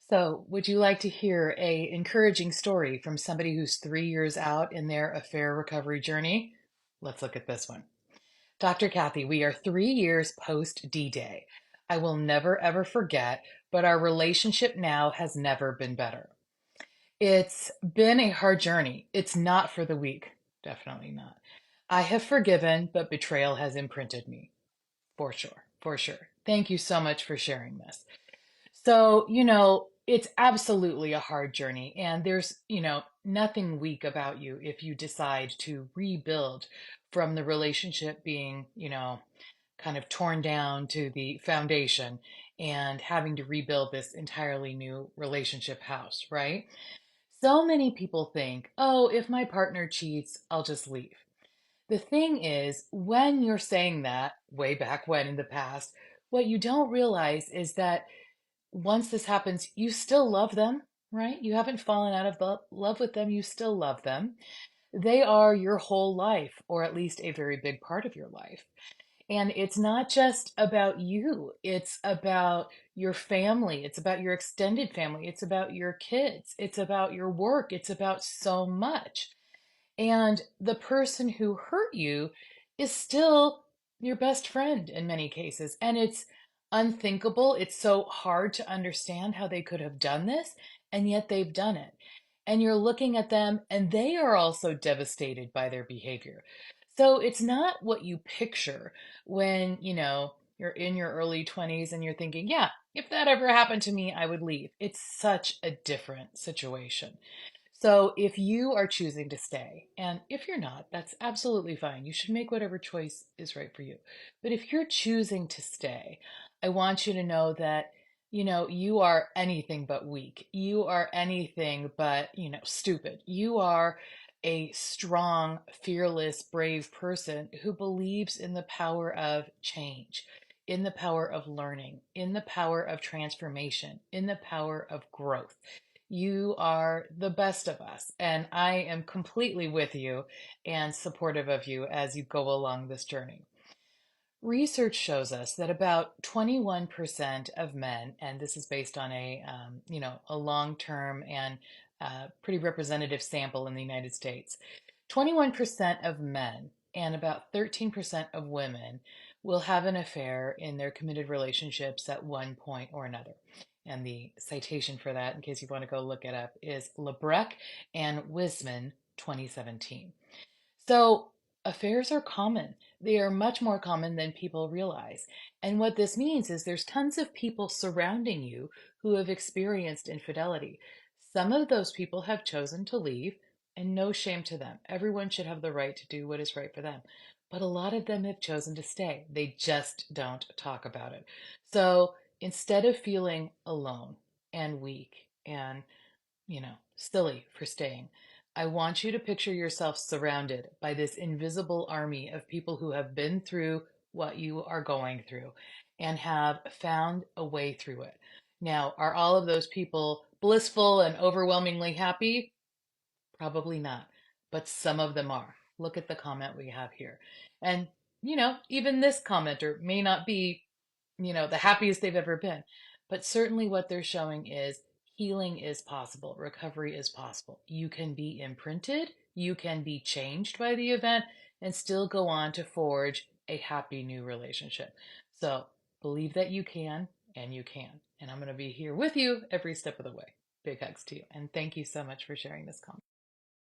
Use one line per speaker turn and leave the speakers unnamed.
So, would you like to hear a encouraging story from somebody who's 3 years out in their affair recovery journey? Let's look at this one. Dr. Kathy, we are 3 years post D-Day. I will never ever forget, but our relationship now has never been better. It's been a hard journey. It's not for the weak. Definitely not. I have forgiven, but betrayal has imprinted me. For sure. For sure. Thank you so much for sharing this. So, it's absolutely a hard journey. And there's, nothing weak about you if you decide to rebuild from the relationship being, kind of torn down to the foundation and having to rebuild this entirely new relationship house, right? So many people think, oh, if my partner cheats, I'll just leave. The thing is, when you're saying that, way back when in the past, what you don't realize is that once this happens, you still love them, right? You haven't fallen out of love with them. You still love them. They are your whole life, or at least a very big part of your life. And it's not just about you, it's about your family, it's about your extended family, it's about your kids, it's about your work, it's about so much. And the person who hurt you is still your best friend in many cases. And it's unthinkable. It's so hard to understand how they could have done this, and yet they've done it. And you're looking at them, and they are also devastated by their behavior. So it's not what you picture when, you're in your early 20s and you're thinking, yeah, if that ever happened to me, I would leave. It's such a different situation. So if you are choosing to stay, and if you're not, that's absolutely fine. You should make whatever choice is right for you. But if you're choosing to stay, I want you to know that, you are anything but weak. You are anything but, stupid. You are a strong, fearless, brave person who believes in the power of change, in the power of learning, in the power of transformation, in the power of growth. You are the best of us, and I am completely with you and supportive of you as you go along this journey. Research shows us that about 21% of men, and this is based on a long-term and pretty representative sample in the United States, 21% of men and about 13% of women will have an affair in their committed relationships at one point or another. And the citation for that, in case you want to go look it up, is Labrecque and Whisman, 2017. So affairs are common. They are much more common than people realize. And what this means is there's tons of people surrounding you who have experienced infidelity. Some of those people have chosen to leave, and no shame to them. Everyone should have the right to do what is right for them. But a lot of them have chosen to stay. They just don't talk about it. So instead of feeling alone and weak and silly for staying. I want you to picture yourself surrounded by this invisible army of people who have been through what you are going through and have found a way through it. Now, are all of those people blissful and overwhelmingly happy? Probably not, but some of them are. Look at the comment we have here. And, even this commenter may not be, the happiest they've ever been, but certainly what they're showing is healing is possible, recovery is possible. You can be imprinted, you can be changed by the event, and still go on to forge a happy new relationship. So believe that you can, and you can. And I'm going to be here with you every step of the way. Big hugs to you. And thank you so much for sharing this comment.